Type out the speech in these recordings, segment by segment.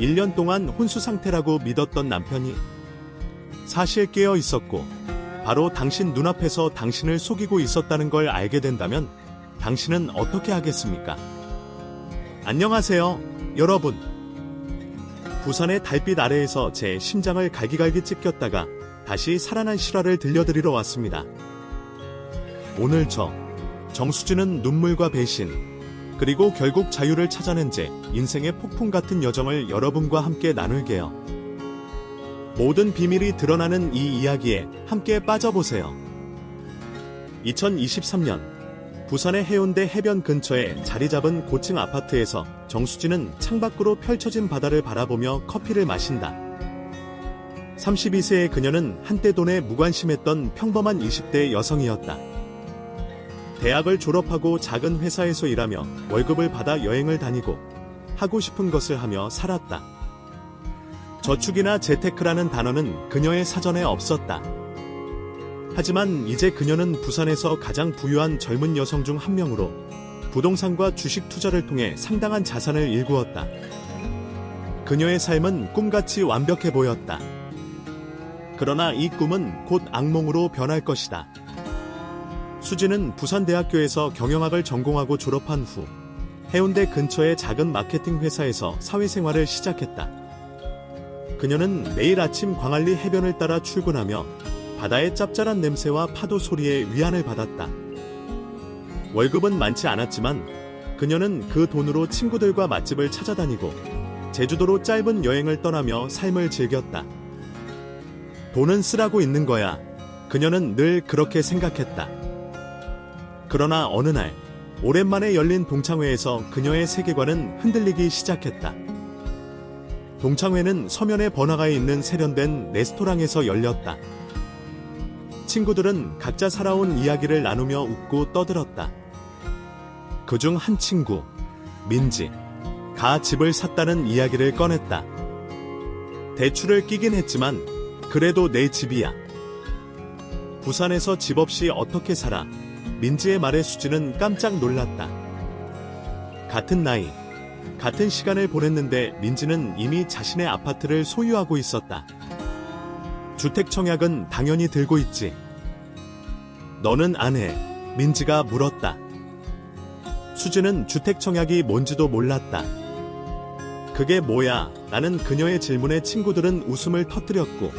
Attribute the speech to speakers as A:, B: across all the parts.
A: 1년 동안 혼수 상태라고 믿었던 남편이 사실 깨어 있었고 바로 당신 눈앞에서 당신을 속이고 있었다는 걸 알게 된다면 당신은 어떻게 하겠습니까? 안녕하세요, 여러분. 부산의 달빛 아래에서 제 심장을 갈기갈기 찢겼다가 다시 살아난 실화를 들려드리러 왔습니다. 오늘 정수진은 눈물과 배신, 그리고 결국 자유를 찾아낸 제 인생의 폭풍 같은 여정을 여러분과 함께 나눌게요. 모든 비밀이 드러나는 이 이야기에 함께 빠져보세요. 2023년 부산의 해운대 해변 근처에 자리 잡은 고층 아파트에서 정수진은 창밖으로 펼쳐진 바다를 바라보며 커피를 마신다. 32세의 그녀는 한때 돈에 무관심했던 평범한 20대 여성이었다. 대학을 졸업하고 작은 회사에서 일하며 월급을 받아 여행을 다니고 하고 싶은 것을 하며 살았다. 저축이나 재테크라는 단어는 그녀의 사전에 없었다. 하지만 이제 그녀는 부산에서 가장 부유한 젊은 여성 중 한 명으로 부동산과 주식 투자를 통해 상당한 자산을 일구었다. 그녀의 삶은 꿈같이 완벽해 보였다. 그러나 이 꿈은 곧 악몽으로 변할 것이다. 수진은 부산대학교에서 경영학을 전공하고 졸업한 후 해운대 근처의 작은 마케팅 회사에서 사회생활을 시작했다. 그녀는 매일 아침 광안리 해변을 따라 출근하며 바다의 짭짤한 냄새와 파도 소리에 위안을 받았다. 월급은 많지 않았지만 그녀는 그 돈으로 친구들과 맛집을 찾아다니고 제주도로 짧은 여행을 떠나며 삶을 즐겼다. 돈은 쓰라고 있는 거야. 그녀는 늘 그렇게 생각했다. 그러나 어느 날 오랜만에 열린 동창회에서 그녀의 세계관은 흔들리기 시작했다. 동창회는 서면의 번화가에 있는 세련된 레스토랑에서 열렸다. 친구들은 각자 살아온 이야기를 나누며 웃고 떠들었다. 그중 한 친구, 민지가 집을 샀다는 이야기를 꺼냈다. 대출을 끼긴 했지만 그래도 내 집이야. 부산에서 집 없이 어떻게 살아? 민지의 말에 수지는 깜짝 놀랐다. 같은 나이, 같은 시간을 보냈는데 민지는 이미 자신의 아파트를 소유하고 있었다. 주택청약은 당연히 들고 있지. 너는 안 해, 민지가 물었다. 수지는 주택청약이 뭔지도 몰랐다. 그게 뭐야? 라는 그녀의 질문에 친구들은 웃음을 터뜨렸고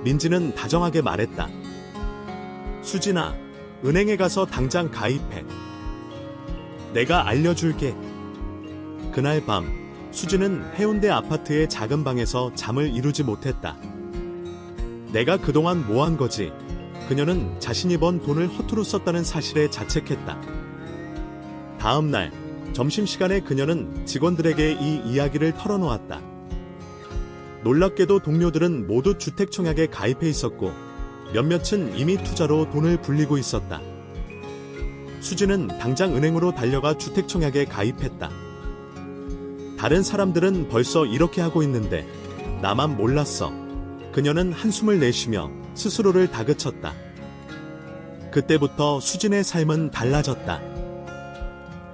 A: 민지는 다정하게 말했다. 수진아, 은행에 가서 당장 가입해. 내가 알려줄게. 그날 밤 수지는 해운대 아파트의 작은 방에서 잠을 이루지 못했다. 내가 그동안 뭐 한 거지? 그녀는 자신이 번 돈을 허투루 썼다는 사실에 자책했다. 다음 날 점심시간에 그녀는 직원들에게 이 이야기를 털어놓았다. 놀랍게도 동료들은 모두 주택청약에 가입해 있었고 몇몇은 이미 투자로 돈을 불리고 있었다. 수지는 당장 은행으로 달려가 주택청약에 가입했다. 다른 사람들은 벌써 이렇게 하고 있는데 나만 몰랐어. 그녀는 한숨을 내쉬며 스스로를 다그쳤다. 그때부터 수진의 삶은 달라졌다.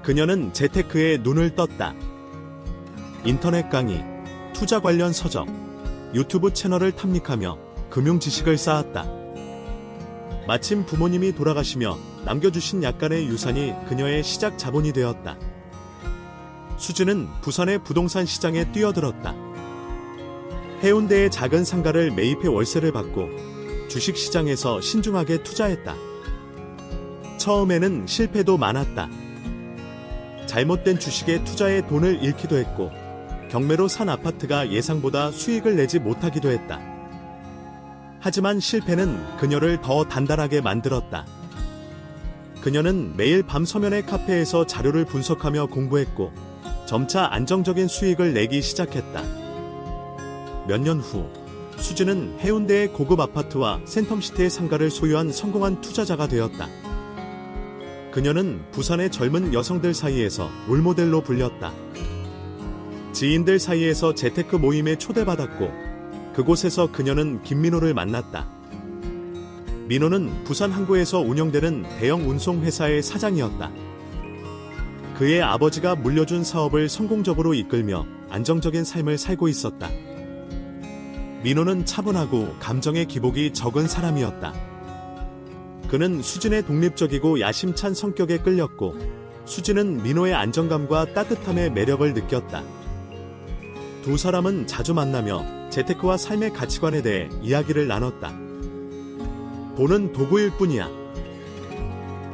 A: 그녀는 재테크에 눈을 떴다. 인터넷 강의, 투자 관련 서적, 유튜브 채널을 탐닉하며 금융 지식을 쌓았다. 마침 부모님이 돌아가시며 남겨주신 약간의 유산이 그녀의 시작 자본이 되었다. 수지는 부산의 부동산 시장에 뛰어들었다. 해운대의 작은 상가를 매입해 월세를 받고 주식시장에서 신중하게 투자했다. 처음에는 실패도 많았다. 잘못된 주식에 투자해 돈을 잃기도 했고 경매로 산 아파트가 예상보다 수익을 내지 못하기도 했다. 하지만 실패는 그녀를 더 단단하게 만들었다. 그녀는 매일 밤 서면의 카페에서 자료를 분석하며 공부했고 점차 안정적인 수익을 내기 시작했다. 몇 년 후 수지는 해운대의 고급 아파트와 센텀시티의 상가를 소유한 성공한 투자자가 되었다. 그녀는 부산의 젊은 여성들 사이에서 롤모델로 불렸다. 지인들 사이에서 재테크 모임에 초대받았고 그곳에서 그녀는 김민호를 만났다. 민호는 부산 항구에서 운영되는 대형 운송회사의 사장이었다. 그의 아버지가 물려준 사업을 성공적으로 이끌며 안정적인 삶을 살고 있었다. 민호는 차분하고 감정의 기복이 적은 사람이었다. 그는 수진의 독립적이고 야심찬 성격에 끌렸고, 수진은 민호의 안정감과 따뜻함의 매력을 느꼈다. 두 사람은 자주 만나며 재테크와 삶의 가치관에 대해 이야기를 나눴다. 돈은 도구일 뿐이야.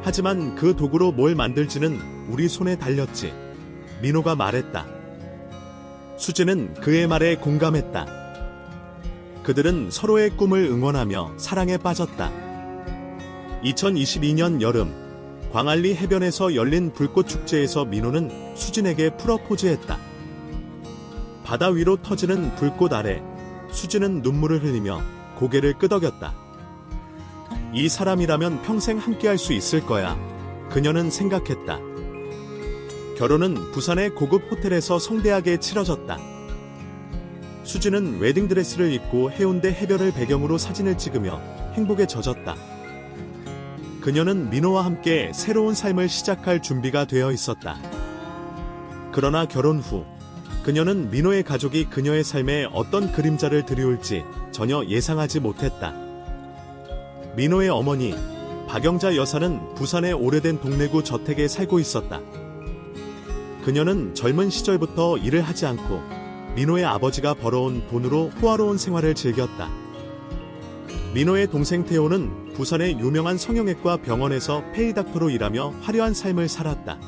A: 하지만 그 도구로 뭘 만들지는 우리 손에 달렸지. 민호가 말했다. 수진은 그의 말에 공감했다. 그들은 서로의 꿈을 응원하며 사랑에 빠졌다. 2022년 여름, 광안리 해변에서 열린 불꽃축제에서 민호는 수진에게 프러포즈했다. 바다 위로 터지는 불꽃 아래 수진은 눈물을 흘리며 고개를 끄덕였다. 이 사람이라면 평생 함께할 수 있을 거야. 그녀는 생각했다. 결혼은 부산의 고급 호텔에서 성대하게 치러졌다. 수진은 웨딩드레스를 입고 해운대 해변을 배경으로 사진을 찍으며 행복에 젖었다. 그녀는 민호와 함께 새로운 삶을 시작할 준비가 되어 있었다. 그러나 결혼 후 그녀는 민호의 가족이 그녀의 삶에 어떤 그림자를 들이올지 전혀 예상하지 못했다. 민호의 어머니 박영자 여사는 부산의 오래된 동래구 저택에 살고 있었다. 그녀는 젊은 시절부터 일을 하지 않고 민호의 아버지가 벌어온 돈으로 호화로운 생활을 즐겼다. 민호의 동생 태호는 부산의 유명한 성형외과 병원에서 페이닥터로 일하며 화려한 삶을 살았다.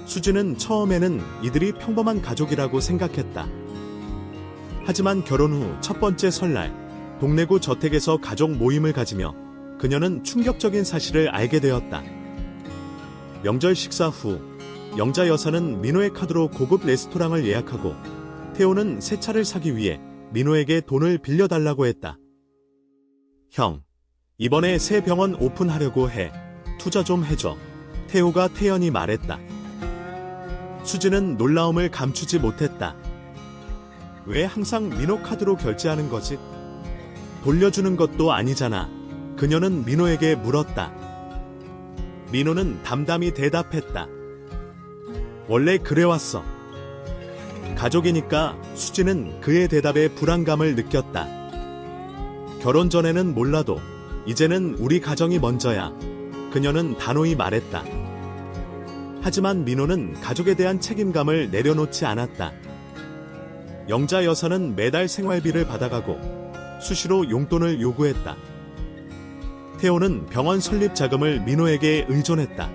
A: 수진은 처음에는 이들이 평범한 가족이라고 생각했다. 하지만 결혼 후 첫 번째 설날, 동래구 저택에서 가족 모임을 가지며 그녀는 충격적인 사실을 알게 되었다. 명절 식사 후 영자 여사는 민호의 카드로 고급 레스토랑을 예약하고 태호는 새 차를 사기 위해 민호에게 돈을 빌려달라고 했다. 형, 이번에 새 병원 오픈하려고 해. 투자 좀 해줘. 태호가 태연히 말했다. 수진은 놀라움을 감추지 못했다. 왜 항상 민호 카드로 결제하는 거지? 돌려주는 것도 아니잖아. 그녀는 민호에게 물었다. 민호는 담담히 대답했다. 원래 그래왔어. 가족이니까. 수진은 그의 대답에 불안감을 느꼈다. 결혼 전에는 몰라도 이제는 우리 가정이 먼저야. 그녀는 단호히 말했다. 하지만 민호는 가족에 대한 책임감을 내려놓지 않았다. 영자 여사는 매달 생활비를 받아가고 수시로 용돈을 요구했다. 태호는 병원 설립 자금을 민호에게 의존했다.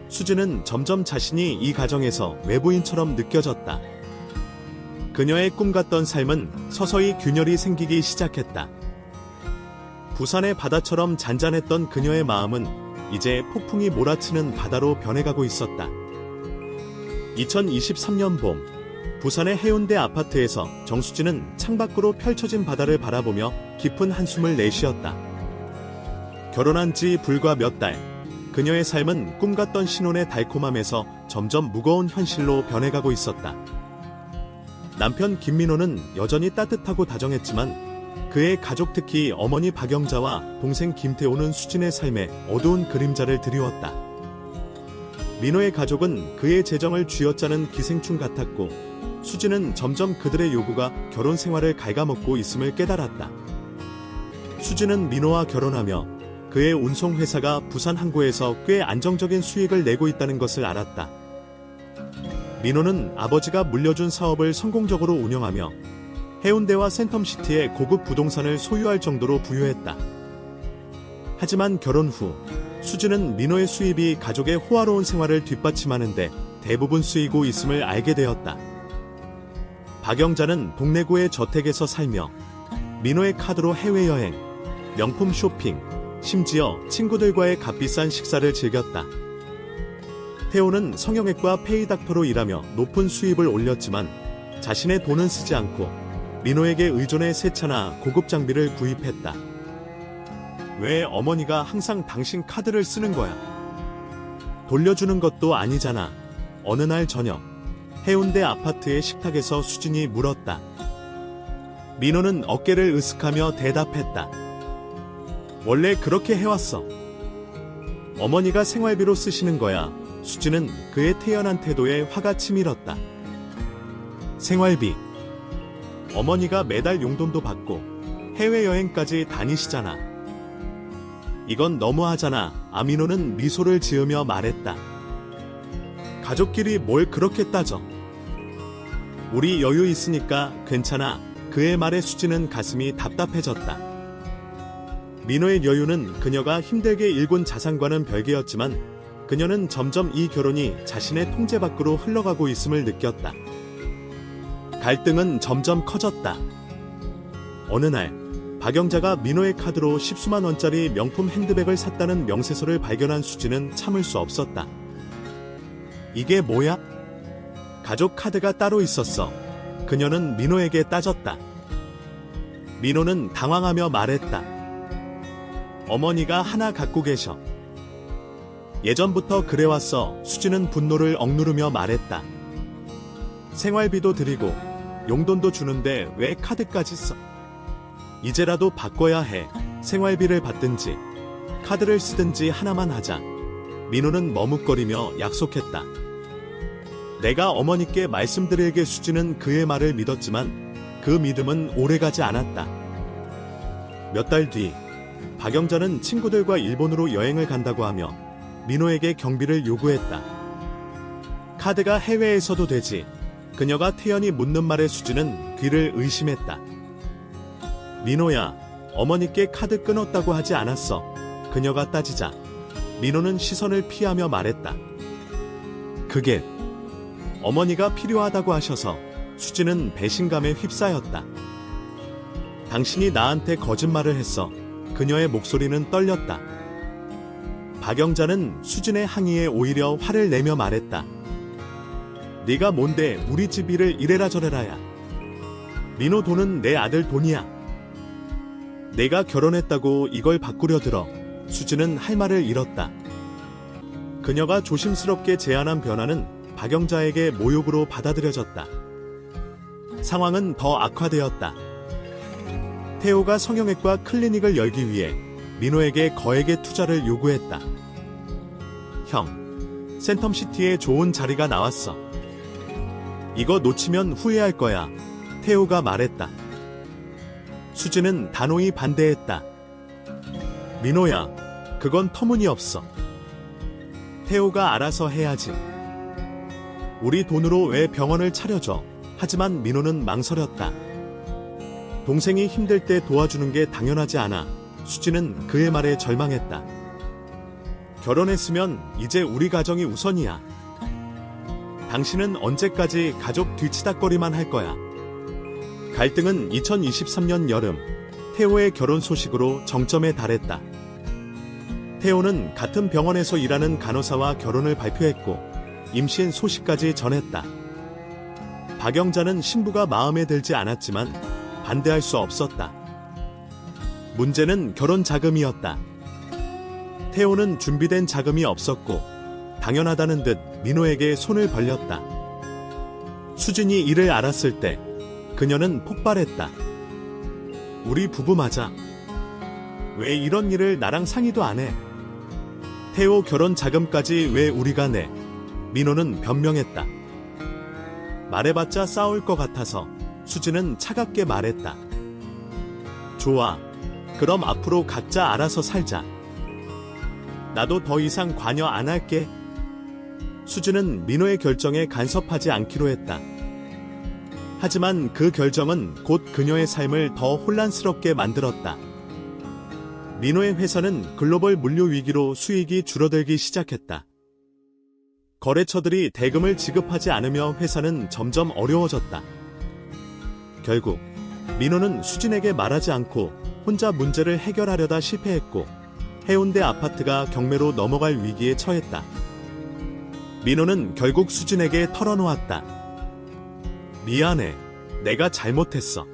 A: 수진은 점점 자신이 이 가정에서 외부인처럼 느껴졌다. 그녀의 꿈 같던 삶은 서서히 균열이 생기기 시작했다. 부산의 바다처럼 잔잔했던 그녀의 마음은 이제 폭풍이 몰아치는 바다로 변해가고 있었다. 2023년 봄, 부산의 해운대 아파트에서 정수진은 창밖으로 펼쳐진 바다를 바라보며 깊은 한숨을 내쉬었다. 결혼한 지 불과 몇 달, 그녀의 삶은 꿈같던 신혼의 달콤함에서 점점 무거운 현실로 변해가고 있었다. 남편 김민호는 여전히 따뜻하고 다정했지만 그의 가족, 특히 어머니 박영자와 동생 김태호는 수진의 삶에 어두운 그림자를 드리웠다. 민호의 가족은 그의 재정을 쥐어짜는 기생충 같았고 수진은 점점 그들의 요구가 결혼 생활을 갉아먹고 있음을 깨달았다. 수진은 민호와 결혼하며 그의 운송회사가 부산 항구에서 꽤 안정적인 수익을 내고 있다는 것을 알았다. 민호는 아버지가 물려준 사업을 성공적으로 운영하며 해운대와 센텀시티의 고급 부동산을 소유할 정도로 부유했다. 하지만 결혼 후 수진은 민호의 수입이 가족의 호화로운 생활을 뒷받침하는데 대부분 쓰이고 있음을 알게 되었다. 박영자는 동래구의 저택에서 살며 민호의 카드로 해외여행, 명품 쇼핑, 심지어 친구들과의 값비싼 식사를 즐겼다. 태호는 성형외과 페이닥터로 일하며 높은 수입을 올렸지만 자신의 돈은 쓰지 않고 민호에게 의존해 새 차나 고급 장비를 구입했다. 왜 어머니가 항상 당신 카드를 쓰는 거야? 돌려주는 것도 아니잖아. 어느 날 저녁, 해운대 아파트의 식탁에서 수진이 물었다. 민호는 어깨를 으쓱하며 대답했다. 원래 그렇게 해왔어. 어머니가 생활비로 쓰시는 거야. 수진은 그의 태연한 태도에 화가 치밀었다. 생활비. 어머니가 매달 용돈도 받고 해외여행까지 다니시잖아. 이건 너무하잖아. 민호는 미소를 지으며 말했다. 가족끼리 뭘 그렇게 따져. 우리 여유 있으니까 괜찮아. 그의 말에 수지는 가슴이 답답해졌다. 민호의 여유는 그녀가 힘들게 일군 자산과는 별개였지만 그녀는 점점 이 결혼이 자신의 통제 밖으로 흘러가고 있음을 느꼈다. 갈등은 점점 커졌다. 어느 날 박영자가 민호의 카드로 10수만 원짜리 명품 핸드백을 샀다는 명세서를 발견한 수지는 참을 수 없었다. 이게 뭐야? 가족 카드가 따로 있었어. 그녀는 민호에게 따졌다. 민호는 당황하며 말했다. 어머니가 하나 갖고 계셔. 예전부터 그래왔어. 수지는 분노를 억누르며 말했다. 생활비도 드리고 용돈도 주는데 왜 카드까지 써? 이제라도 바꿔야 해. 생활비를 받든지 카드를 쓰든지 하나만 하자. 민호는 머뭇거리며 약속했다. 내가 어머니께 말씀드릴게. 수지는 그의 말을 믿었지만 그 믿음은 오래가지 않았다. 몇 달 뒤 박영자는 친구들과 일본으로 여행을 간다고 하며 민호에게 경비를 요구했다. 카드가 해외에서도 되지. 그녀가 태연히 묻는 말에 수지는 귀를 의심했다. 민호야, 어머니께 카드 끊었다고 하지 않았어. 그녀가 따지자 민호는 시선을 피하며 말했다. 그게 어머니가 필요하다고 하셔서. 수지는 배신감에 휩싸였다. 당신이 나한테 거짓말을 했어. 그녀의 목소리는 떨렸다. 박영자는 수진의 항의에 오히려 화를 내며 말했다. 네가 뭔데 우리 집 일을 이래라 저래라야. 민호 돈은 내 아들 돈이야. 내가 결혼했다고 이걸 바꾸려 들어. 수진은 할 말을 잃었다. 그녀가 조심스럽게 제안한 변화는 박영자에게 모욕으로 받아들여졌다. 상황은 더 악화되었다. 태호가 성형외과 클리닉을 열기 위해 민호에게 거액의 투자를 요구했다. 형, 센텀시티에 좋은 자리가 나왔어. 이거 놓치면 후회할 거야. 태호가 말했다. 수지는 단호히 반대했다. 민호야, 그건 터무니없어. 태호가 알아서 해야지. 우리 돈으로 왜 병원을 차려줘. 하지만 민호는 망설였다. 동생이 힘들 때 도와주는 게 당연하지 않아. 수지는 그의 말에 절망했다. 결혼했으면 이제 우리 가정이 우선이야. 당신은 언제까지 가족 뒤치다꺼리만 할 거야. 갈등은 2023년 여름 태호의 결혼 소식으로 정점에 달했다. 태호는 같은 병원에서 일하는 간호사와 결혼을 발표했고 임신 소식까지 전했다. 박영자는 신부가 마음에 들지 않았지만 반대할 수 없었다. 문제는 결혼 자금이었다. 태호는 준비된 자금이 없었고 당연하다는 듯 민호에게 손을 벌렸다. 수진이 이를 알았을 때 그녀는 폭발했다. 우리 부부 맞아. 왜 이런 일을 나랑 상의도 안 해? 태호 결혼 자금까지 왜 우리가 내? 민호는 변명했다. 말해봤자 싸울 것 같아서. 수지는 차갑게 말했다. 좋아. 그럼 앞으로 각자 알아서 살자. 나도 더 이상 관여 안 할게. 수지는 민호의 결정에 간섭하지 않기로 했다. 하지만 그 결정은 곧 그녀의 삶을 더 혼란스럽게 만들었다. 민호의 회사는 글로벌 물류 위기로 수익이 줄어들기 시작했다. 거래처들이 대금을 지급하지 않으며 회사는 점점 어려워졌다. 결국 민호는 수진에게 말하지 않고 혼자 문제를 해결하려다 실패했고 해운대 아파트가 경매로 넘어갈 위기에 처했다. 민호는 결국 수진에게 털어놓았다. 미안해. 내가 잘못했어.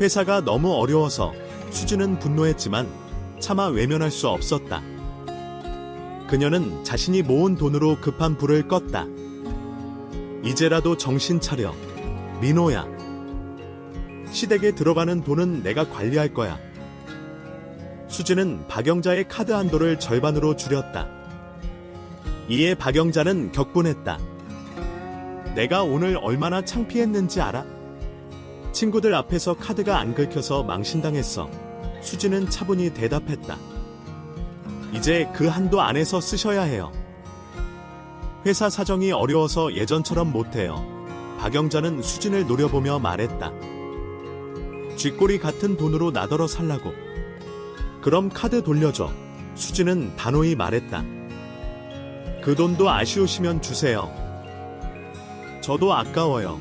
A: 회사가 너무 어려워서. 수진은 분노했지만 차마 외면할 수 없었다. 그녀는 자신이 모은 돈으로 급한 불을 껐다. 이제라도 정신 차려. 민호야. 시댁에 들어가는 돈은 내가 관리할 거야. 수지는 박영자의 카드 한도를 절반으로 줄였다. 이에 박영자는 격분했다. 내가 오늘 얼마나 창피했는지 알아? 친구들 앞에서 카드가 안 긁혀서 망신당했어. 수지는 차분히 대답했다. 이제 그 한도 안에서 쓰셔야 해요. 회사 사정이 어려워서 예전처럼 못해요. 박영자는 수진을 노려보며 말했다. 쥐꼬리 같은 돈으로 나더러 살라고. 그럼 카드 돌려줘. 수진은 단호히 말했다. 그 돈도 아쉬우시면 주세요. 저도 아까워요.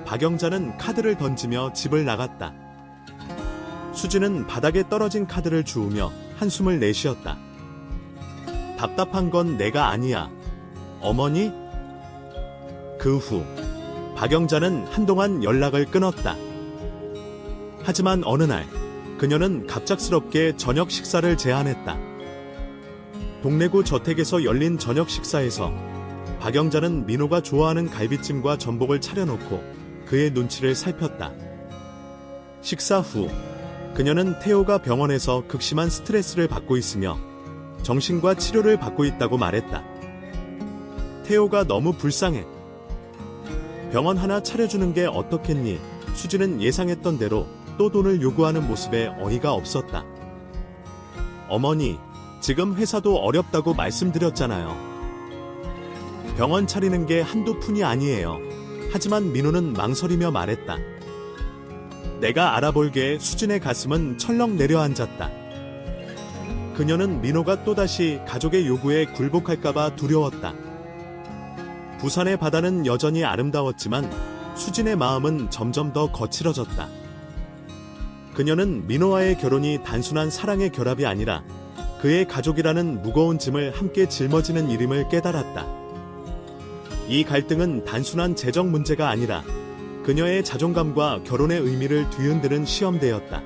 A: 박영자는 카드를 던지며 집을 나갔다. 수진은 바닥에 떨어진 카드를 주우며 한숨을 내쉬었다. 답답한 건 내가 아니야. 어머니? 그 후 박영자는 한동안 연락을 끊었다. 하지만 어느 날 그녀는 갑작스럽게 저녁 식사를 제안했다. 동래구 저택에서 열린 저녁 식사에서 박영자는 민호가 좋아하는 갈비찜과 전복을 차려놓고 그의 눈치를 살폈다. 식사 후 그녀는 태호가 병원에서 극심한 스트레스를 받고 있으며 정신과 치료를 받고 있다고 말했다. 태호가 너무 불쌍해. 병원 하나 차려주는 게 어떻겠니? 수지는 예상했던 대로 또 돈을 요구하는 모습에 어이가 없었다. 어머니, 지금 회사도 어렵다고 말씀드렸잖아요. 병원 차리는 게 한두 푼이 아니에요. 하지만 민호는 망설이며 말했다. 내가 알아볼게. 수진의 가슴은 철렁 내려앉았다. 그녀는 민호가 또다시 가족의 요구에 굴복할까봐 두려웠다. 부산의 바다는 여전히 아름다웠지만 수진의 마음은 점점 더 거칠어졌다. 그녀는 민호와의 결혼이 단순한 사랑의 결합이 아니라 그의 가족이라는 무거운 짐을 함께 짊어지는 일임을 깨달았다. 이 갈등은 단순한 재정 문제가 아니라 그녀의 자존감과 결혼의 의미를 뒤흔드는 시험대였다.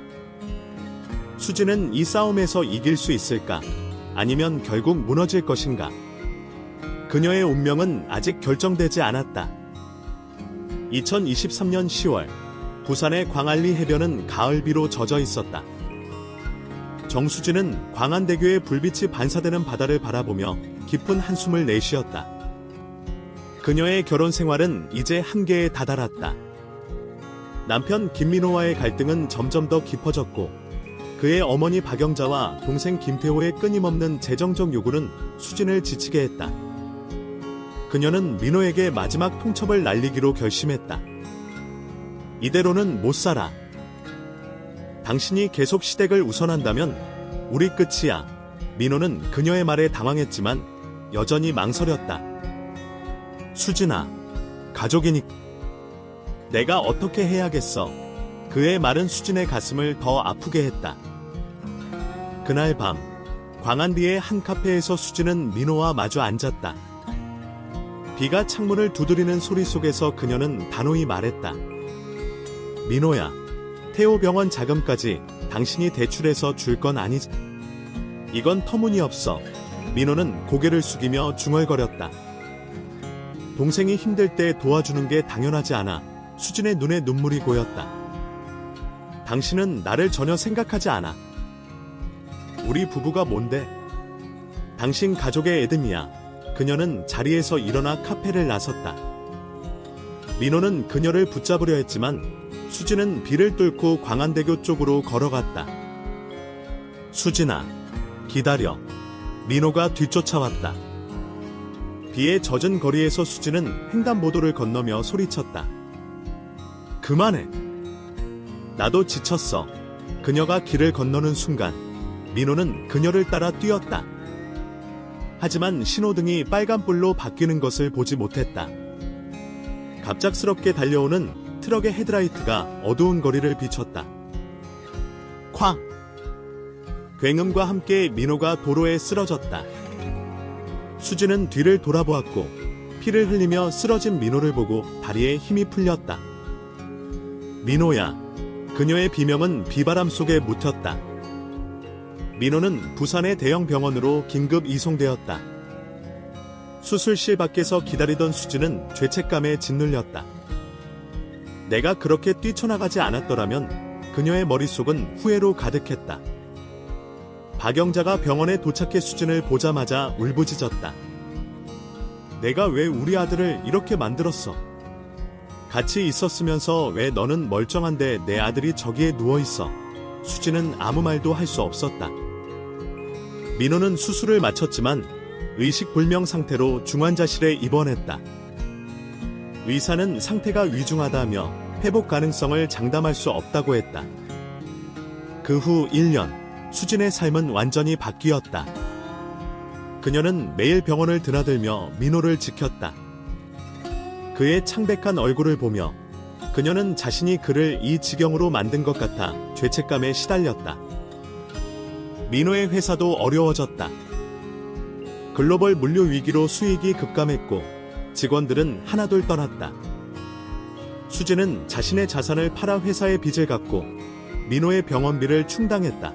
A: 수진은 이 싸움에서 이길 수 있을까? 아니면 결국 무너질 것인가? 그녀의 운명은 아직 결정되지 않았다. 2023년 10월, 부산의 광안리 해변은 가을비로 젖어 있었다. 정수진은 광안대교의 불빛이 반사되는 바다를 바라보며 깊은 한숨을 내쉬었다. 그녀의 결혼 생활은 이제 한계에 다다랐다. 남편 김민호와의 갈등은 점점 더 깊어졌고 그의 어머니 박영자와 동생 김태호의 끊임없는 재정적 요구는 수진을 지치게 했다. 그녀는 민호에게 마지막 통첩을 날리기로 결심했다. 이대로는 못 살아. 당신이 계속 시댁을 우선한다면 우리 끝이야. 민호는 그녀의 말에 당황했지만 여전히 망설였다. 수진아, 가족이니까. 내가 어떻게 해야겠어. 그의 말은 수진의 가슴을 더 아프게 했다. 그날 밤, 광안리의 한 카페에서 수진은 민호와 마주 앉았다. 비가 창문을 두드리는 소리 속에서 그녀는 단호히 말했다. 민호야, 태호병원 자금까지 당신이 대출해서 줄 건 아니지. 이건 터무니없어. 민호는 고개를 숙이며 중얼거렸다. 동생이 힘들 때 도와주는 게 당연하지 않아. 수진의 눈에 눈물이 고였다. 당신은 나를 전혀 생각하지 않아. 우리 부부가 뭔데? 당신 가족의 애듬이야. 그녀는 자리에서 일어나 카페를 나섰다. 민호는 그녀를 붙잡으려 했지만 수진은 비를 뚫고 광안대교 쪽으로 걸어갔다. 수진아, 기다려. 민호가 뒤쫓아왔다. 비에 젖은 거리에서 수진은 횡단보도를 건너며 소리쳤다. 그만해. 나도 지쳤어. 그녀가 길을 건너는 순간 민호는 그녀를 따라 뛰었다. 하지만 신호등이 빨간불로 바뀌는 것을 보지 못했다. 갑작스럽게 달려오는 트럭의 헤드라이트가 어두운 거리를 비췄다. 쾅! 굉음과 함께 민호가 도로에 쓰러졌다. 수진은 뒤를 돌아보았고 피를 흘리며 쓰러진 민호를 보고 다리에 힘이 풀렸다. 민호야. 그녀의 비명은 비바람 속에 묻혔다. 민호는 부산의 대형 병원으로 긴급 이송되었다. 수술실 밖에서 기다리던 수진은 죄책감에 짓눌렸다. 내가 그렇게 뛰쳐나가지 않았더라면 그녀의 머릿속은 후회로 가득했다. 박영자가 병원에 도착해 수진을 보자마자 울부짖었다. 내가 왜 우리 아들을 이렇게 만들었어? 같이 있었으면서 왜 너는 멀쩡한데 내 아들이 저기에 누워있어. 수지는 아무 말도 할 수 없었다. 민호는 수술을 마쳤지만 의식불명 상태로 중환자실에 입원했다. 의사는 상태가 위중하다며 회복 가능성을 장담할 수 없다고 했다. 그 후 1년, 수진의 삶은 완전히 바뀌었다. 그녀는 매일 병원을 드나들며 민호를 지켰다. 그의 창백한 얼굴을 보며 그녀는 자신이 그를 이 지경으로 만든 것 같아 죄책감에 시달렸다. 민호의 회사도 어려워졌다. 글로벌 물류 위기로 수익이 급감했고 직원들은 하나둘 떠났다. 수진은 자신의 자산을 팔아 회사의 빚을 갚고 민호의 병원비를 충당했다.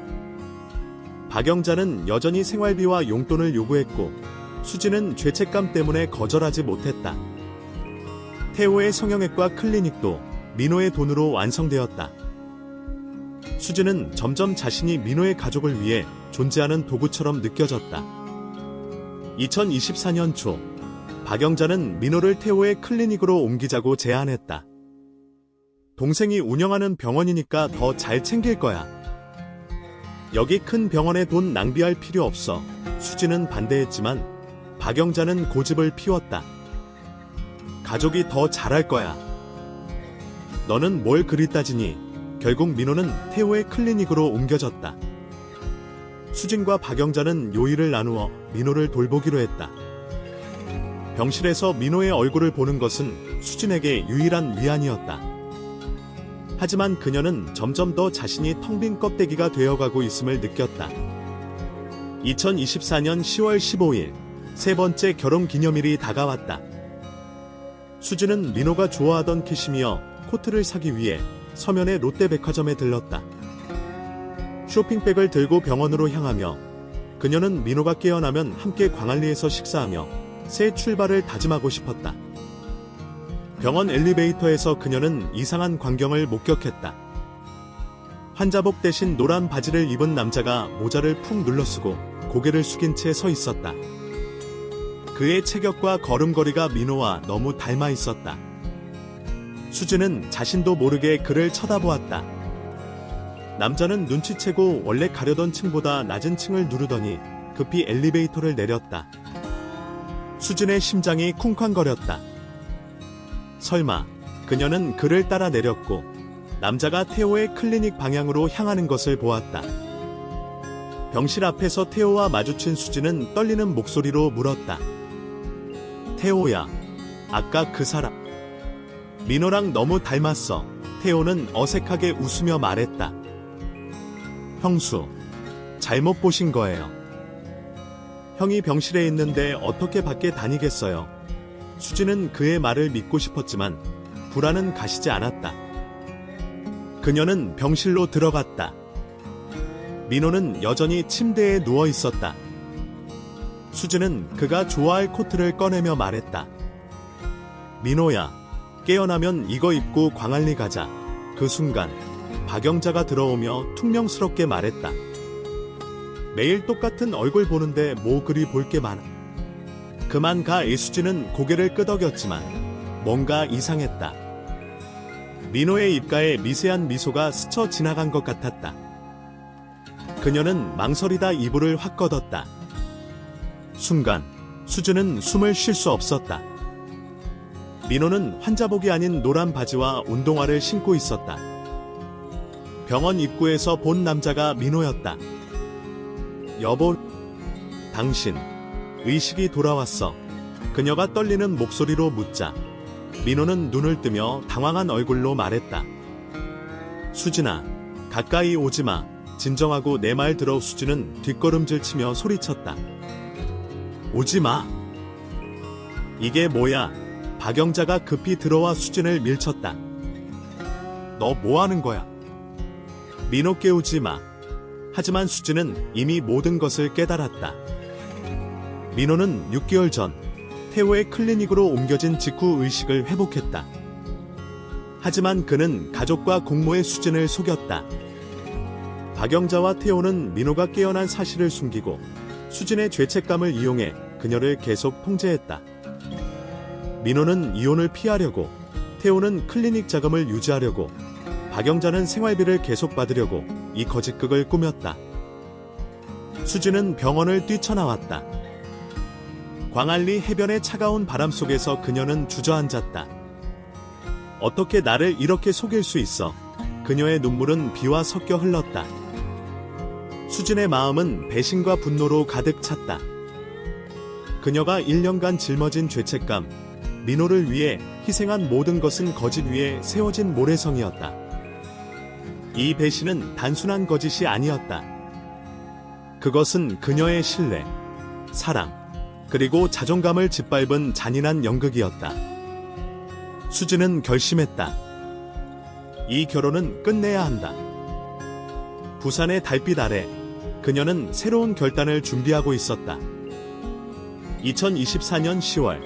A: 박영자는 여전히 생활비와 용돈을 요구했고 수진은 죄책감 때문에 거절하지 못했다. 태호의 성형외과 클리닉도 민호의 돈으로 완성되었다. 수진은 점점 자신이 민호의 가족을 위해 존재하는 도구처럼 느껴졌다. 2024년 초, 박영자는 민호를 태호의 클리닉으로 옮기자고 제안했다. 동생이 운영하는 병원이니까 더 잘 챙길 거야. 여기 큰 병원에 돈 낭비할 필요 없어. 수진은 반대했지만 박영자는 고집을 피웠다. 가족이 더 잘할 거야. 너는 뭘 그리 따지니? 결국 민호는 태호의 클리닉으로 옮겨졌다. 수진과 박영자는 요일을 나누어 민호를 돌보기로 했다. 병실에서 민호의 얼굴을 보는 것은 수진에게 유일한 위안이었다. 하지만 그녀는 점점 더 자신이 텅 빈 껍데기가 되어가고 있음을 느꼈다. 2024년 10월 15일, 세 번째 결혼 기념일이 다가왔다. 수진은 민호가 좋아하던 캐시미어 코트를 사기 위해 서면의 롯데백화점에 들렀다. 쇼핑백을 들고 병원으로 향하며 그녀는 민호가 깨어나면 함께 광안리에서 식사하며 새 출발을 다짐하고 싶었다. 병원 엘리베이터에서 그녀는 이상한 광경을 목격했다. 환자복 대신 노란 바지를 입은 남자가 모자를 푹 눌러쓰고 고개를 숙인 채 서 있었다. 그의 체격과 걸음걸이가 민호와 너무 닮아 있었다. 수진은 자신도 모르게 그를 쳐다보았다. 남자는 눈치채고 원래 가려던 층보다 낮은 층을 누르더니 급히 엘리베이터를 내렸다. 수진의 심장이 쿵쾅거렸다. 설마 그녀는 그를 따라 내렸고 남자가 태호의 클리닉 방향으로 향하는 것을 보았다. 병실 앞에서 태호와 마주친 수진은 떨리는 목소리로 물었다. 태호야, 아까 그 사람. 민호랑 너무 닮았어. 태호는 어색하게 웃으며 말했다. 형수, 잘못 보신 거예요. 형이 병실에 있는데 어떻게 밖에 다니겠어요. 수진은 그의 말을 믿고 싶었지만 불안은 가시지 않았다. 그녀는 병실로 들어갔다. 민호는 여전히 침대에 누워 있었다. 수진은 그가 좋아할 코트를 꺼내며 말했다. 민호야, 깨어나면 이거 입고 광안리 가자. 그 순간 박영자가 들어오며 퉁명스럽게 말했다. 매일 똑같은 얼굴 보는데 뭐 그리 볼 게 많아. 그만 가. 수진은 고개를 끄덕였지만 뭔가 이상했다. 민호의 입가에 미세한 미소가 스쳐 지나간 것 같았다. 그녀는 망설이다 이불을 확 걷었다. 순간 수진은 숨을 쉴 수 없었다. 민호는 환자복이 아닌 노란 바지와 운동화를 신고 있었다. 병원 입구에서 본 남자가 민호였다. 여보, 당신 의식이 돌아왔어. 그녀가 떨리는 목소리로 묻자 민호는 눈을 뜨며 당황한 얼굴로 말했다. 수진아, 가까이 오지 마. 진정하고 내 말 들어. 수진은 뒷걸음질 치며 소리쳤다. 오지 마. 이게 뭐야? 박영자가 급히 들어와 수진을 밀쳤다. 너 뭐 하는 거야? 민호 깨우지 마. 하지만 수진은 이미 모든 것을 깨달았다. 민호는 6개월 전 태호의 클리닉으로 옮겨진 직후 의식을 회복했다. 하지만 그는 가족과 공모의 수진을 속였다. 박영자와 태호는 민호가 깨어난 사실을 숨기고 수진의 죄책감을 이용해 그녀를 계속 통제했다. 민호는 이혼을 피하려고 태호는 클리닉 자금을 유지하려고, 박영자는 생활비를 계속 받으려고 이 거짓극을 꾸몄다. 수지는 병원을 뛰쳐나왔다. 광안리 해변의 차가운 바람 속에서 그녀는 주저앉았다. 어떻게 나를 이렇게 속일 수 있어? 그녀의 눈물은 비와 섞여 흘렀다. 수진의 마음은 배신과 분노로 가득 찼다. 그녀가 1년간 짊어진 죄책감, 민호를 위해 희생한 모든 것은 거짓 위에 세워진 모래성이었다. 이 배신은 단순한 거짓이 아니었다. 그것은 그녀의 신뢰, 사랑, 그리고 자존감을 짓밟은 잔인한 연극이었다. 수지는 결심했다. 이 결혼은 끝내야 한다. 부산의 달빛 아래 그녀는 새로운 결단을 준비하고 있었다. 2024년 10월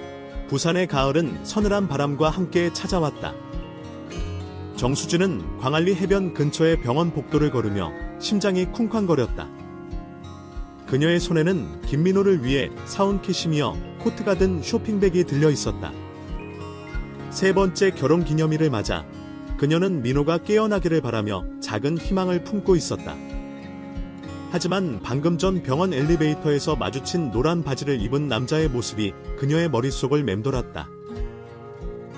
A: 부산의 가을은 서늘한 바람과 함께 찾아왔다. 정수진은 광안리 해변 근처의 병원 복도를 걸으며 심장이 쿵쾅거렸다. 그녀의 손에는 김민호를 위해 사온 캐시미어 코트가 든 쇼핑백이 들려 있었다. 세 번째 결혼 기념일을 맞아 그녀는 민호가 깨어나기를 바라며 작은 희망을 품고 있었다. 하지만 방금 전 병원 엘리베이터에서 마주친 노란 바지를 입은 남자의 모습이 그녀의 머릿속을 맴돌았다.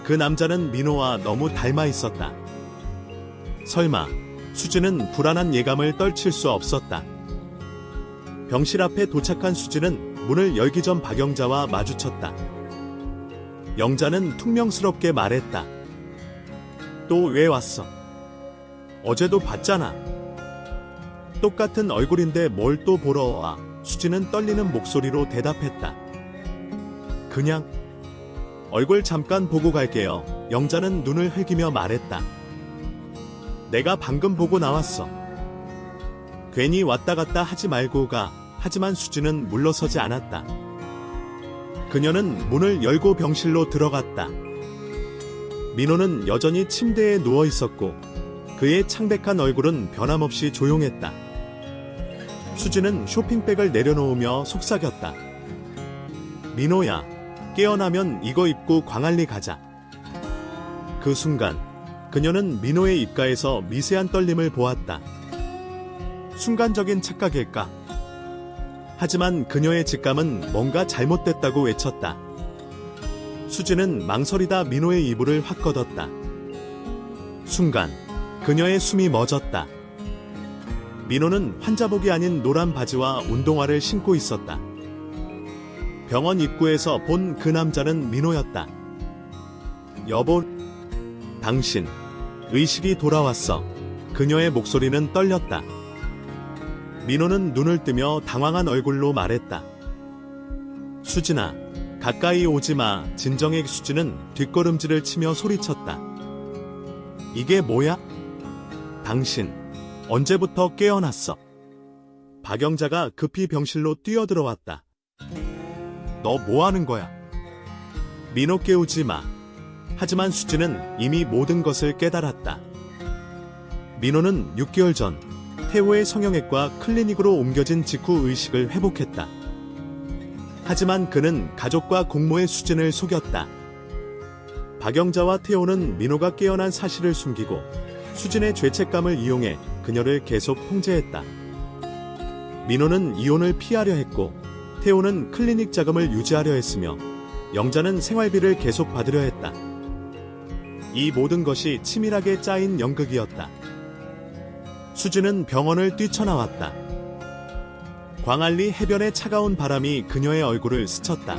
A: 그 남자는 민호와 너무 닮아 있었다. 설마 수지는 불안한 예감을 떨칠 수 없었다. 병실 앞에 도착한 수지는 문을 열기 전 박영자와 마주쳤다. 영자는 퉁명스럽게 말했다. 또 왜 왔어? 어제도 봤잖아. 똑같은 얼굴인데 뭘 또 보러 와? 수지는 떨리는 목소리로 대답했다. 그냥 얼굴 잠깐 보고 갈게요. 영자는 눈을 흘기며 말했다. 내가 방금 보고 나왔어. 괜히 왔다 갔다 하지 말고 가. 하지만 수지는 물러서지 않았다. 그녀는 문을 열고 병실로 들어갔다. 민호는 여전히 침대에 누워 있었고 그의 창백한 얼굴은 변함없이 조용했다. 수지는 쇼핑백을 내려놓으며 속삭였다. 민호야, 깨어나면 이거 입고 광안리 가자. 그 순간 그녀는 민호의 입가에서 미세한 떨림을 보았다. 순간적인 착각일까? 하지만 그녀의 직감은 뭔가 잘못됐다고 외쳤다. 수지는 망설이다 민호의 이불을 확 걷었다. 순간 그녀의 숨이 멎었다. 민호는 환자복이 아닌 노란 바지와 운동화를 신고 있었다. 병원 입구에서 본 그 남자는 민호였다. 여보, 당신, 의식이 돌아왔어. 그녀의 목소리는 떨렸다. 민호는 눈을 뜨며 당황한 얼굴로 말했다. 수진아, 가까이 오지 마. 진정의 수지는 뒷걸음질을 치며 소리쳤다. 이게 뭐야? 당신, 언제부터 깨어났어? 박영자가 급히 병실로 뛰어들어왔다. 너 뭐하는 거야? 민호 깨우지 마. 하지만 수지는 이미 모든 것을 깨달았다. 민호는 6개월 전 태호의 성형외과 클리닉으로 옮겨진 직후 의식을 회복했다. 하지만 그는 가족과 공모의 수진을 속였다. 박영자와 태호는 민호가 깨어난 사실을 숨기고 수진의 죄책감을 이용해 그녀를 계속 통제했다. 민호는 이혼을 피하려 했고 태호는 클리닉 자금을 유지하려 했으며 영자는 생활비를 계속 받으려 했다. 이 모든 것이 치밀하게 짜인 연극이었다. 수지는 병원을 뛰쳐나왔다. 광안리 해변의 차가운 바람이 그녀의 얼굴을 스쳤다.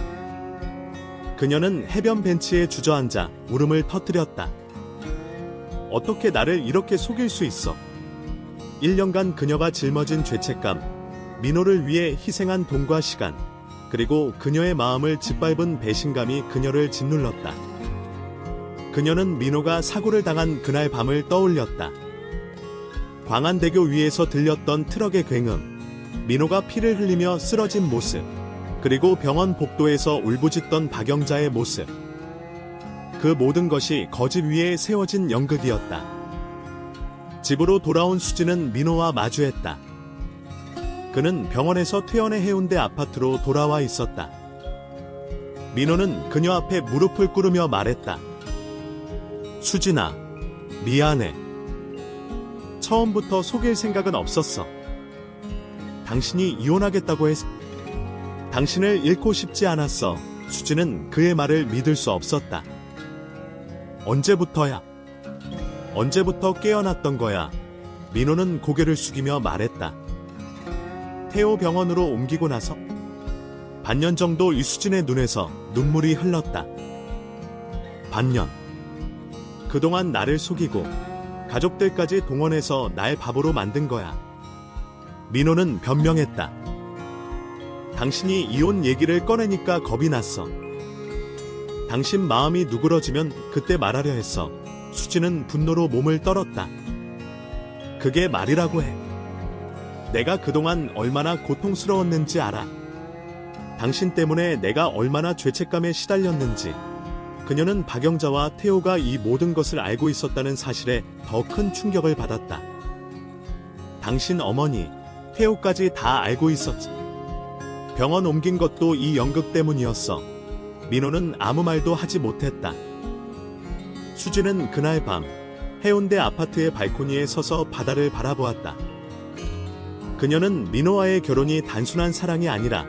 A: 그녀는 해변 벤치에 주저앉아 울음을 터뜨렸다. 어떻게 나를 이렇게 속일 수 있어? 1년간 그녀가 짊어진 죄책감, 민호를 위해 희생한 돈과 시간, 그리고 그녀의 마음을 짓밟은 배신감이 그녀를 짓눌렀다. 그녀는 민호가 사고를 당한 그날 밤을 떠올렸다. 광안대교 위에서 들렸던 트럭의 굉음, 민호가 피를 흘리며 쓰러진 모습, 그리고 병원 복도에서 울부짖던 박영자의 모습. 그 모든 것이 거짓 위에 세워진 연극이었다. 집으로 돌아온 수지는 민호와 마주했다. 그는 병원에서 퇴원해 해운대 아파트로 돌아와 있었다. 민호는 그녀 앞에 무릎을 꿇으며 말했다. 수진아, 미안해. 처음부터 속일 생각은 없었어. 당신이 이혼하겠다고 했... 당신을 잃고 싶지 않았어. 수진은 그의 말을 믿을 수 없었다. 언제부터야? 언제부터 깨어났던 거야? 민호는 고개를 숙이며 말했다. 태호 병원으로 옮기고 나서 반년 정도 이수진의 눈에서 눈물이 흘렀다. 반년. 그동안 나를 속이고 가족들까지 동원해서 날 바보로 만든 거야. 민호는 변명했다. 당신이 이혼 얘기를 꺼내니까 겁이 났어. 당신 마음이 누그러지면 그때 말하려 했어. 수진은 분노로 몸을 떨었다. 그게 말이라고 해. 내가 그동안 얼마나 고통스러웠는지 알아. 당신 때문에 내가 얼마나 죄책감에 시달렸는지. 그녀는 박영자와 태호가 이 모든 것을 알고 있었다는 사실에 더 큰 충격을 받았다. 당신 어머니, 태호까지 다 알고 있었지. 병원 옮긴 것도 이 연극 때문이었어. 민호는 아무 말도 하지 못했다. 수진은 그날 밤 해운대 아파트의 발코니에 서서 바다를 바라보았다. 그녀는 민호와의 결혼이 단순한 사랑이 아니라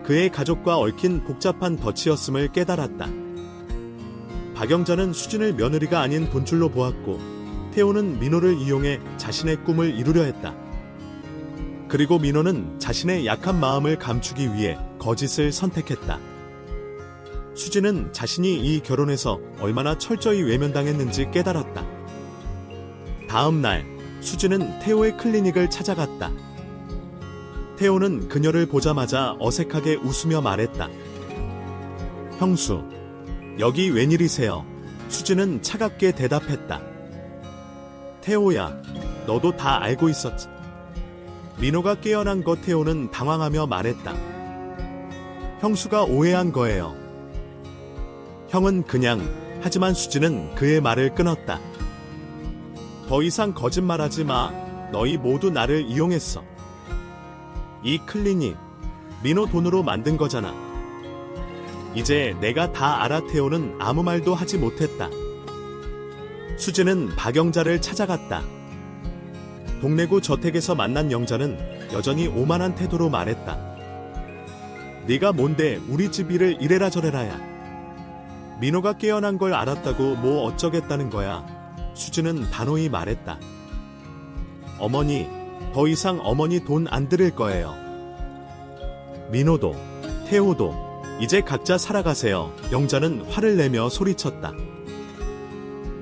A: 그의 가족과 얽힌 복잡한 덫이었음을 깨달았다. 박영자는 수진을 며느리가 아닌 돈줄로 보았고 태호는 민호를 이용해 자신의 꿈을 이루려 했다. 그리고 민호는 자신의 약한 마음을 감추기 위해 거짓을 선택했다. 수진은 자신이 이 결혼에서 얼마나 철저히 외면당했는지 깨달았다. 다음 날 수진은 태호의 클리닉을 찾아갔다. 태호는 그녀를 보자마자 어색하게 웃으며 말했다. 형수, 여기 웬일이세요? 수진은 차갑게 대답했다. 태호야, 너도 다 알고 있었지. 민호가 깨어난 거. 태호는 당황하며 말했다. 형수가 오해한 거예요. 형은 그냥... 하지만 수진은 그의 말을 끊었다. 더 이상 거짓말하지 마. 너희 모두 나를 이용했어. 이 클리닉, 민호 돈으로 만든 거잖아. 이제 내가 다 알아. 태호는 아무 말도 하지 못했다. 수진은 박영자를 찾아갔다. 동래구 저택에서 만난 영자는 여전히 오만한 태도로 말했다. 네가 뭔데 우리 집 일을 이래라 저래라야. 민호가 깨어난 걸 알았다고 뭐 어쩌겠다는 거야. 수진은 단호히 말했다. 어머니, 더 이상 어머니 돈 안 드릴 거예요. 민호도, 태호도 이제 각자 살아가세요. 영자는 화를 내며 소리쳤다.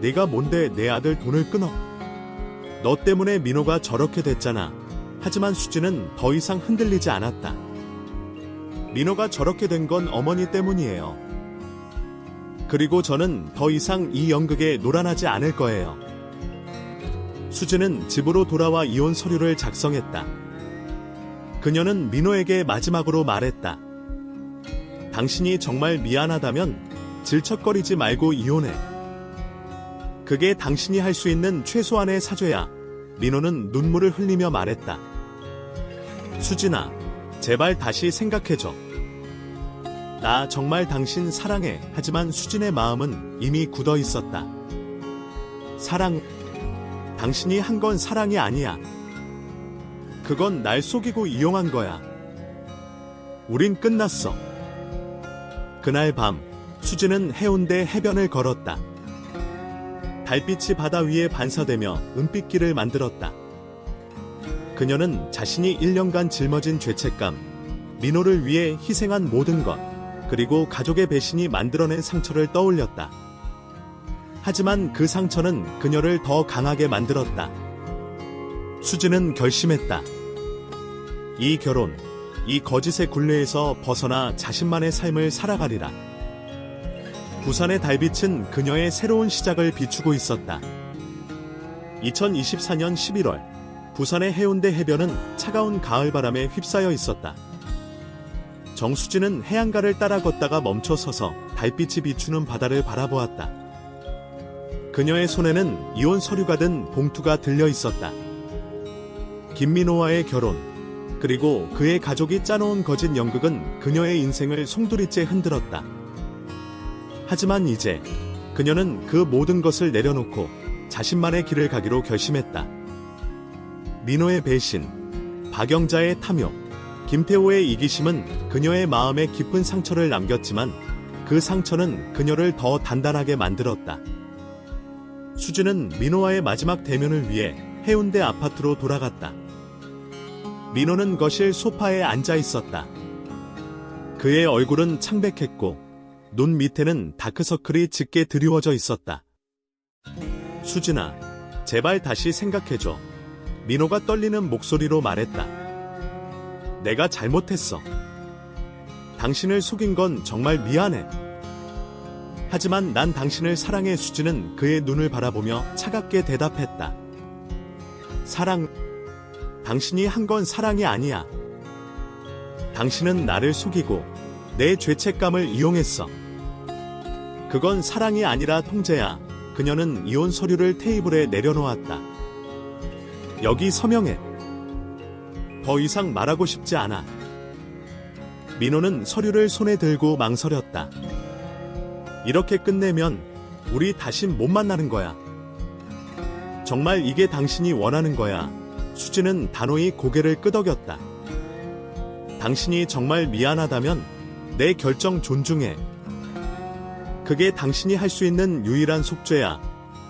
A: 네가 뭔데 내 아들 돈을 끊어? 너 때문에 민호가 저렇게 됐잖아. 하지만 수진은 더 이상 흔들리지 않았다. 민호가 저렇게 된 건 어머니 때문이에요. 그리고 저는 더 이상 이 연극에 노란하지 않을 거예요. 수진은 집으로 돌아와 이혼 서류를 작성했다. 그녀는 민호에게 마지막으로 말했다. 당신이 정말 미안하다면 질척거리지 말고 이혼해. 그게 당신이 할 수 있는 최소한의 사죄야. 민호는 눈물을 흘리며 말했다. 수진아, 제발 다시 생각해줘. 나 정말 당신 사랑해. 하지만 수진의 마음은 이미 굳어 있었다. 사랑, 당신이 한 건 사랑이 아니야. 그건 날 속이고 이용한 거야. 우린 끝났어. 그날 밤, 수진은 해운대 해변을 걸었다. 달빛이 바다 위에 반사되며 은빛길을 만들었다. 그녀는 자신이 1년간 짊어진 죄책감, 민호를 위해 희생한 모든 것, 그리고 가족의 배신이 만들어낸 상처를 떠올렸다. 하지만 그 상처는 그녀를 더 강하게 만들었다. 수진은 결심했다. 이 결혼, 이 거짓의 굴레에서 벗어나 자신만의 삶을 살아가리라. 부산의 달빛은 그녀의 새로운 시작을 비추고 있었다. 2024년 11월, 부산의 해운대 해변은 차가운 가을바람에 휩싸여 있었다. 정수진은 해안가를 따라 걷다가 멈춰 서서 달빛이 비추는 바다를 바라보았다. 그녀의 손에는 이혼 서류가 든 봉투가 들려 있었다. 김민호와의 결혼, 그리고 그의 가족이 짜놓은 거짓 연극은 그녀의 인생을 송두리째 흔들었다. 하지만 이제 그녀는 그 모든 것을 내려놓고 자신만의 길을 가기로 결심했다. 민호의 배신, 박영자의 탐욕, 김태호의 이기심은 그녀의 마음에 깊은 상처를 남겼지만 그 상처는 그녀를 더 단단하게 만들었다. 수지는 민호와의 마지막 대면을 위해 해운대 아파트로 돌아갔다. 민호는 거실 소파에 앉아 있었다. 그의 얼굴은 창백했고 눈 밑에는 다크서클이 짙게 드리워져 있었다. 수진아, 제발 다시 생각해줘. 민호가 떨리는 목소리로 말했다. 내가 잘못했어. 당신을 속인 건 정말 미안해. 하지만 난 당신을 사랑해. 수지는 그의 눈을 바라보며 차갑게 대답했다. 사랑? 당신이 한 건 사랑이 아니야. 당신은 나를 속이고 내 죄책감을 이용했어. 그건 사랑이 아니라 통제야. 그녀는 이혼 서류를 테이블에 내려놓았다. 여기 서명해. 더 이상 말하고 싶지 않아. 민호는 서류를 손에 들고 망설였다. 이렇게 끝내면 우리 다시 못 만나는 거야. 정말 이게 당신이 원하는 거야. 수지는 단호히 고개를 끄덕였다. 당신이 정말 미안하다면 내 결정 존중해. 그게 당신이 할 수 있는 유일한 속죄야.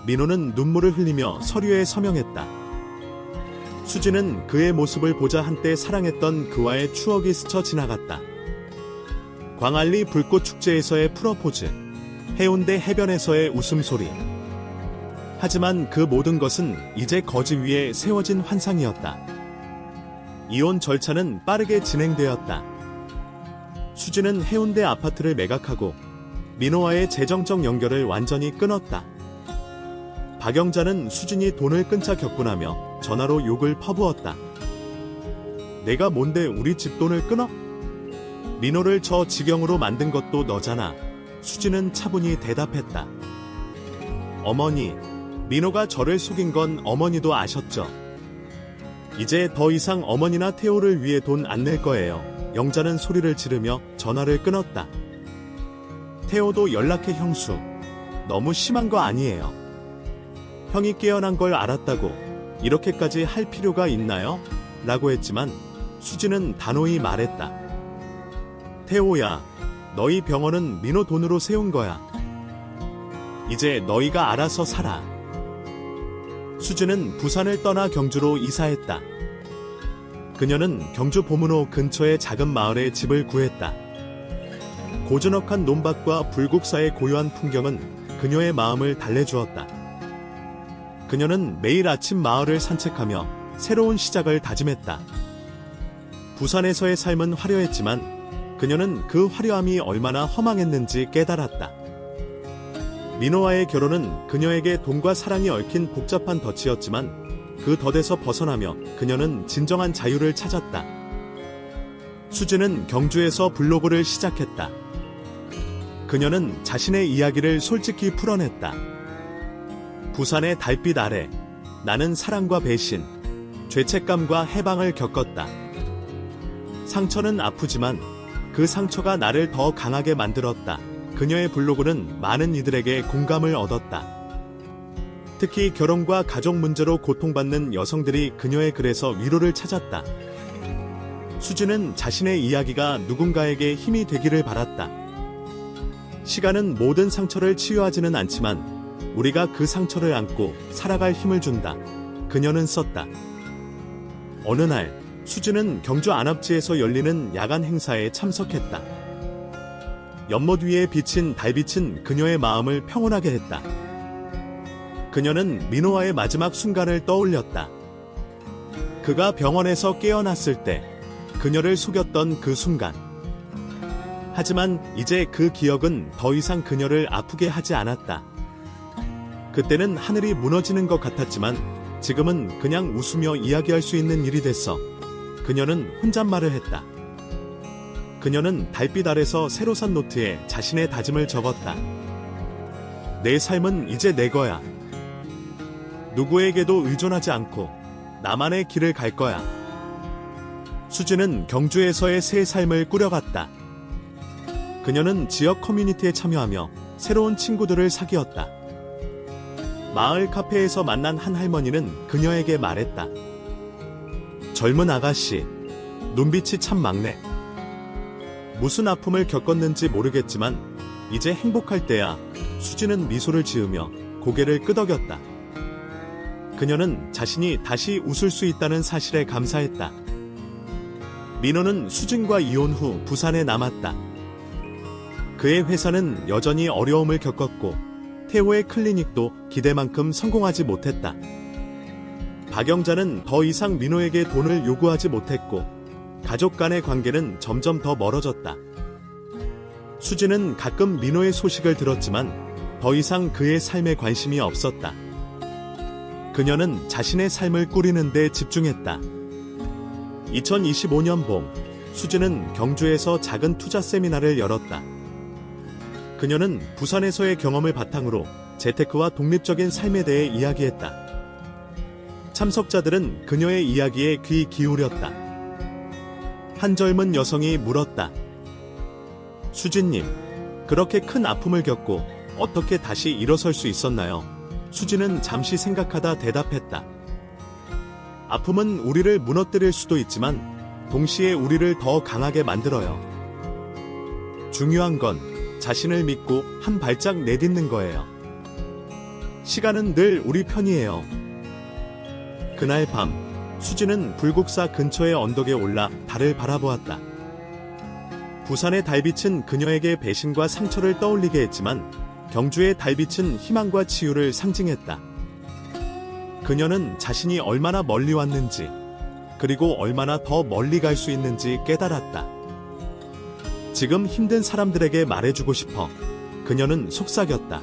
A: 민호는 눈물을 흘리며 서류에 서명했다. 수지는 그의 모습을 보자 한때 사랑했던 그와의 추억이 스쳐 지나갔다. 광안리 불꽃축제에서의 프러포즈, 해운대 해변에서의 웃음소리. 하지만 그 모든 것은 이제 거지 위에 세워진 환상이었다. 이혼 절차는 빠르게 진행되었다. 수지는 해운대 아파트를 매각하고 민호와의 재정적 연결을 완전히 끊었다. 박영자는 수진이 돈을 끊자 격분하며 전화로 욕을 퍼부었다. 내가 뭔데 우리 집 돈을 끊어? 민호를 저 지경으로 만든 것도 너잖아. 수지는 차분히 대답했다. 어머니, 민호가 저를 속인 건 어머니도 아셨죠? 이제 더 이상 어머니나 태호를 위해 돈 안 낼 거예요. 영자는 소리를 지르며 전화를 끊었다. 태호도 연락해. 형수. 너무 심한 거 아니에요? 형이 깨어난 걸 알았다고 이렇게까지 할 필요가 있나요? 라고 했지만 수지는 단호히 말했다. 태호야, 너희 병원은 민호 돈으로 세운 거야. 이제 너희가 알아서 살아. 수지는 부산을 떠나 경주로 이사했다. 그녀는 경주 보문호 근처의 작은 마을에 집을 구했다. 고즈넉한 논밭과 불국사의 고요한 풍경은 그녀의 마음을 달래주었다. 그녀는 매일 아침 마을을 산책하며 새로운 시작을 다짐했다. 부산에서의 삶은 화려했지만 그녀는 그 화려함이 얼마나 허망했는지 깨달았다. 민호와의 결혼은 그녀에게 돈과 사랑이 얽힌 복잡한 덫이었지만 그 덫에서 벗어나며 그녀는 진정한 자유를 찾았다. 수지는 경주에서 블로그를 시작했다. 그녀는 자신의 이야기를 솔직히 풀어냈다. 부산의 달빛 아래 나는 사랑과 배신, 죄책감과 해방을 겪었다. 상처는 아프지만 그 상처가 나를 더 강하게 만들었다. 그녀의 블로그는 많은 이들에게 공감을 얻었다. 특히 결혼과 가족 문제로 고통받는 여성들이 그녀의 글에서 위로를 찾았다. 수지는 자신의 이야기가 누군가에게 힘이 되기를 바랐다. 시간은 모든 상처를 치유하지는 않지만 우리가 그 상처를 안고 살아갈 힘을 준다. 그녀는 썼다. 어느 날 수지는 경주 안압지에서 열리는 야간 행사에 참석했다. 연못 위에 비친 달빛은 그녀의 마음을 평온하게 했다. 그녀는 민호와의 마지막 순간을 떠올렸다. 그가 병원에서 깨어났을 때 그녀를 속였던 그 순간. 하지만 이제 그 기억은 더 이상 그녀를 아프게 하지 않았다. 그때는 하늘이 무너지는 것 같았지만 지금은 그냥 웃으며 이야기할 수 있는 일이 됐어. 그녀는 혼잣말을 했다. 그녀는 달빛 아래서 새로 산 노트에 자신의 다짐을 적었다. 내 삶은 이제 내 거야. 누구에게도 의존하지 않고 나만의 길을 갈 거야. 수지는 경주에서의 새 삶을 꾸려갔다. 그녀는 지역 커뮤니티에 참여하며 새로운 친구들을 사귀었다. 마을 카페에서 만난 한 할머니는 그녀에게 말했다. 젊은 아가씨, 눈빛이 참 맑네. 무슨 아픔을 겪었는지 모르겠지만 이제 행복할 때야. 수지는 미소를 지으며 고개를 끄덕였다. 그녀는 자신이 다시 웃을 수 있다는 사실에 감사했다. 민호는 수진과 이혼 후 부산에 남았다. 그의 회사는 여전히 어려움을 겪었고 태호의 클리닉도 기대만큼 성공하지 못했다. 박영자는 더 이상 민호에게 돈을 요구하지 못했고 가족 간의 관계는 점점 더 멀어졌다. 수지는 가끔 민호의 소식을 들었지만 더 이상 그의 삶에 관심이 없었다. 그녀는 자신의 삶을 꾸리는 데 집중했다. 2025년 봄, 수지는 경주에서 작은 투자 세미나를 열었다. 그녀는 부산에서의 경험을 바탕으로 재테크와 독립적인 삶에 대해 이야기했다. 참석자들은 그녀의 이야기에 귀 기울였다. 한 젊은 여성이 물었다. 수지님, 그렇게 큰 아픔을 겪고 어떻게 다시 일어설 수 있었나요? 수지는 잠시 생각하다 대답했다. 아픔은 우리를 무너뜨릴 수도 있지만 동시에 우리를 더 강하게 만들어요. 중요한 건 자신을 믿고 한 발짝 내딛는 거예요. 시간은 늘 우리 편이에요. 그날 밤, 수지는 불국사 근처의 언덕에 올라 달을 바라보았다. 부산의 달빛은 그녀에게 배신과 상처를 떠올리게 했지만 경주의 달빛은 희망과 치유를 상징했다. 그녀는 자신이 얼마나 멀리 왔는지, 그리고 얼마나 더 멀리 갈 수 있는지 깨달았다. 지금 힘든 사람들에게 말해주고 싶어. 그녀는 속삭였다.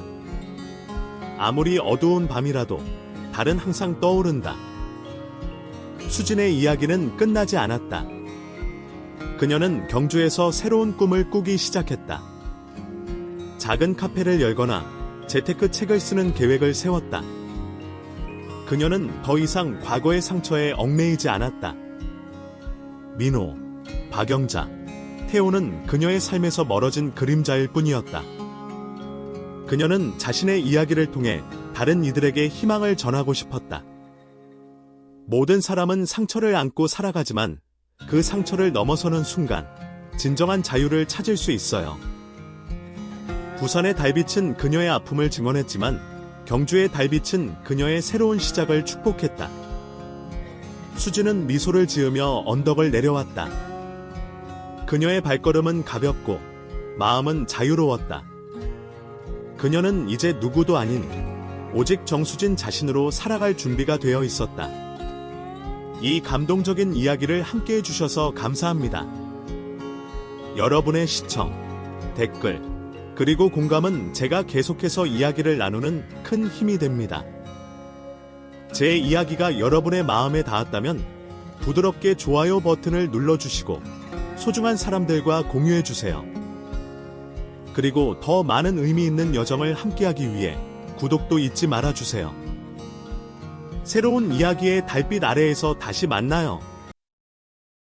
A: 아무리 어두운 밤이라도 달은 항상 떠오른다. 수진의 이야기는 끝나지 않았다. 그녀는 경주에서 새로운 꿈을 꾸기 시작했다. 작은 카페를 열거나 재테크 책을 쓰는 계획을 세웠다. 그녀는 더 이상 과거의 상처에 얽매이지 않았다. 민호, 박영자, 태호는 그녀의 삶에서 멀어진 그림자일 뿐이었다. 그녀는 자신의 이야기를 통해 다른 이들에게 희망을 전하고 싶었다. 모든 사람은 상처를 안고 살아가지만 그 상처를 넘어서는 순간 진정한 자유를 찾을 수 있어요. 부산의 달빛은 그녀의 아픔을 증언했지만 경주의 달빛은 그녀의 새로운 시작을 축복했다. 수지는 미소를 지으며 언덕을 내려왔다. 그녀의 발걸음은 가볍고 마음은 자유로웠다. 그녀는 이제 누구도 아닌 오직 정수진 자신으로 살아갈 준비가 되어 있었다. 이 감동적인 이야기를 함께 해주셔서 감사합니다. 여러분의 시청, 댓글, 그리고 공감은 제가 계속해서 이야기를 나누는 큰 힘이 됩니다. 제 이야기가 여러분의 마음에 닿았다면 부드럽게 좋아요 버튼을 눌러주시고 소중한 사람들과 공유해주세요. 그리고 더 많은 의미 있는 여정을 함께하기 위해 구독도 잊지 말아주세요. 새로운 이야기의 달빛 아래에서 다시 만나요.